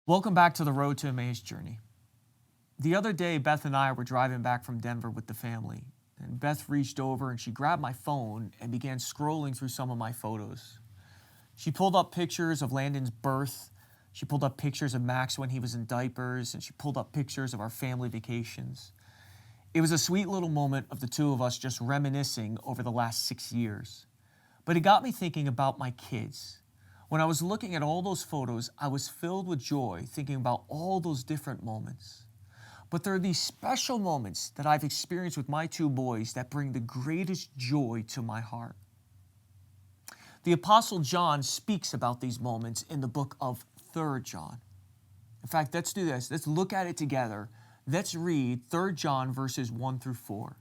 Welcome back to the Road to Emmaus journey. The other day, Beth and I were driving back from Denver with the family, and Beth reached over and she grabbed my phone and began scrolling through some of my photos. She pulled up pictures of Landon's birth, she pulled up pictures of Max when he was in diapers, and she pulled up pictures of our family vacations. It was a sweet little moment of the two of us just reminiscing over the last 6 years. But it got me thinking about my kids. When I was looking at all those photos, I was filled with joy thinking about all those different moments. But there are these special moments that I've experienced with my two boys that bring the greatest joy to my heart. The Apostle John speaks about these moments in the book of 3 John. In fact, let's do this. Let's look at it together. Let's read 3 John verses 1 through 4.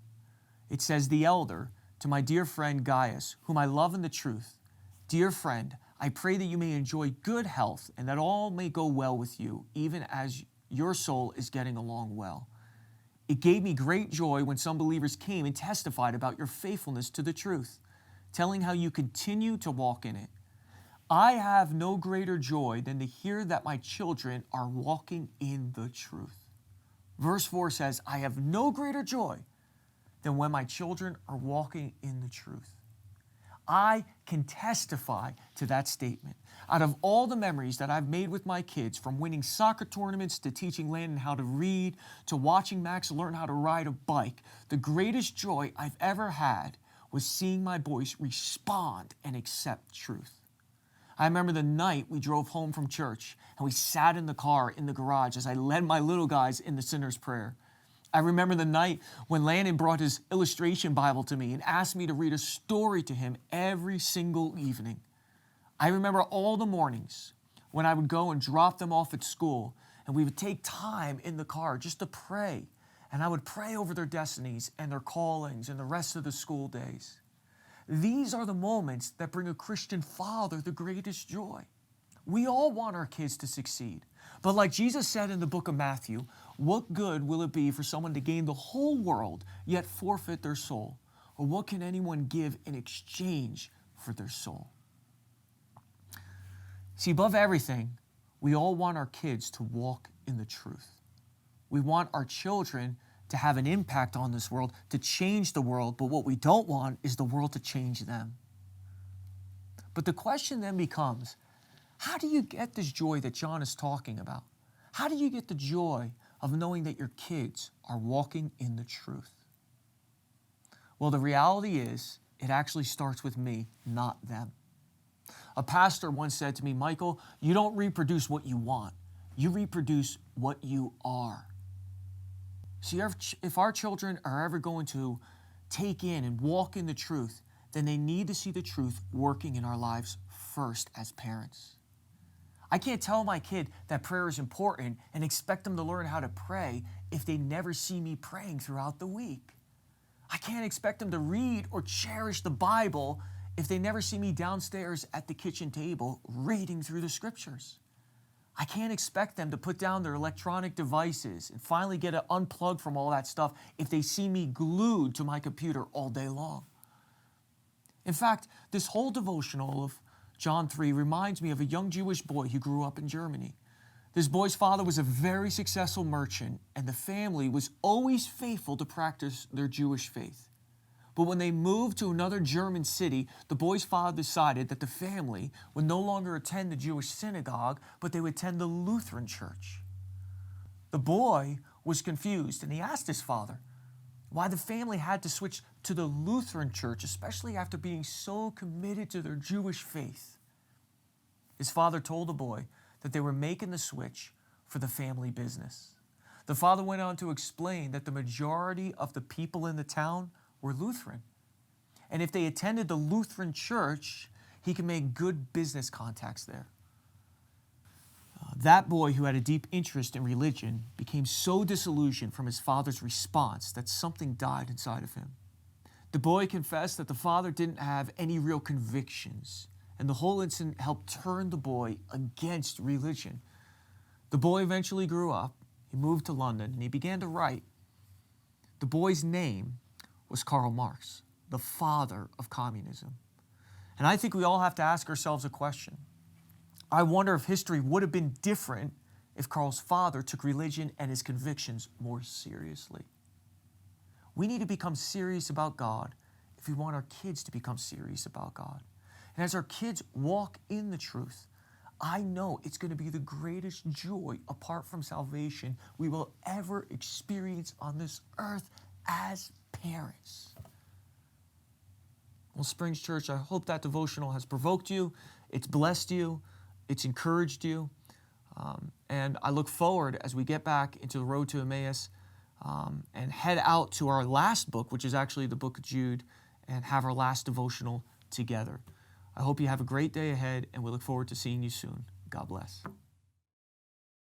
It says, "The elder, to my dear friend Gaius, whom I love in the truth, dear friend, I pray that you may enjoy good health and that all may go well with you, even as your soul is getting along well. It gave me great joy when some believers came and testified about your faithfulness to the truth, telling how you continue to walk in it. I have no greater joy than to hear that my children are walking in the truth." Verse 4 says, "I have no greater joy than when my children are walking in the truth." I can testify to that statement. Out of all the memories that I've made with my kids, from winning soccer tournaments to teaching Landon how to read to watching Max learn how to ride a bike, the greatest joy I've ever had was seeing my boys respond and accept truth. I remember the night we drove home from church and we sat in the car in the garage as I led my little guys in the sinner's prayer. I remember the night when Landon brought his illustration Bible to me and asked me to read a story to him every single evening. I remember all the mornings when I would go and drop them off at school and we would take time in the car just to pray. And I would pray over their destinies and their callings and the rest of the school days. These are the moments that bring a Christian father the greatest joy. We all want our kids to succeed. But like Jesus said in the book of Matthew, what good will it be for someone to gain the whole world yet forfeit their soul? Or what can anyone give in exchange for their soul? See, above everything, we all want our kids to walk in the truth. We want our children to have an impact on this world, to change the world, but what we don't want is the world to change them. But the question then becomes, how do you get this joy that John is talking about? How do you get the joy of knowing that your kids are walking in the truth? Well, the reality is, it actually starts with me, not them. A pastor once said to me, "Michael, you don't reproduce what you want. You reproduce what you are." See, if our children are ever going to take in and walk in the truth, then they need to see the truth working in our lives first as parents. I can't tell my kid that prayer is important and expect them to learn how to pray if they never see me praying throughout the week. I can't expect them to read or cherish the Bible if they never see me downstairs at the kitchen table reading through the scriptures. I can't expect them to put down their electronic devices and finally get unplugged from all that stuff if they see me glued to my computer all day long. In fact, this whole devotional of John 3 reminds me of a young Jewish boy who grew up in Germany. This boy's father was a very successful merchant, and the family was always faithful to practice their Jewish faith. But when they moved to another German city, the boy's father decided that the family would no longer attend the Jewish synagogue, but they would attend the Lutheran church. The boy was confused, and he asked his father why the family had to switch to the Lutheran church, especially after being so committed to their Jewish faith. His father told the boy that they were making the switch for the family business. The father went on to explain that the majority of the people in the town were Lutheran. And if they attended the Lutheran church, he could make good business contacts there. That boy, who had a deep interest in religion, became so disillusioned from his father's response that something died inside of him. The boy confessed that the father didn't have any real convictions, and the whole incident helped turn the boy against religion. The boy eventually grew up, he moved to London, and he began to write. The boy's name was Karl Marx, the father of communism. And I think we all have to ask ourselves a question. I wonder if history would have been different if Carl's father took religion and his convictions more seriously. We need to become serious about God if we want our kids to become serious about God. And as our kids walk in the truth, I know it's going to be the greatest joy apart from salvation we will ever experience on this earth as parents. Well, Springs Church, I hope that devotional has provoked you, it's blessed you, it's encouraged you. And I look forward as we get back into the road to Emmaus and head out to our last book, which is actually the book of Jude, and have our last devotional together. I hope you have a great day ahead, and we look forward to seeing you soon. God bless.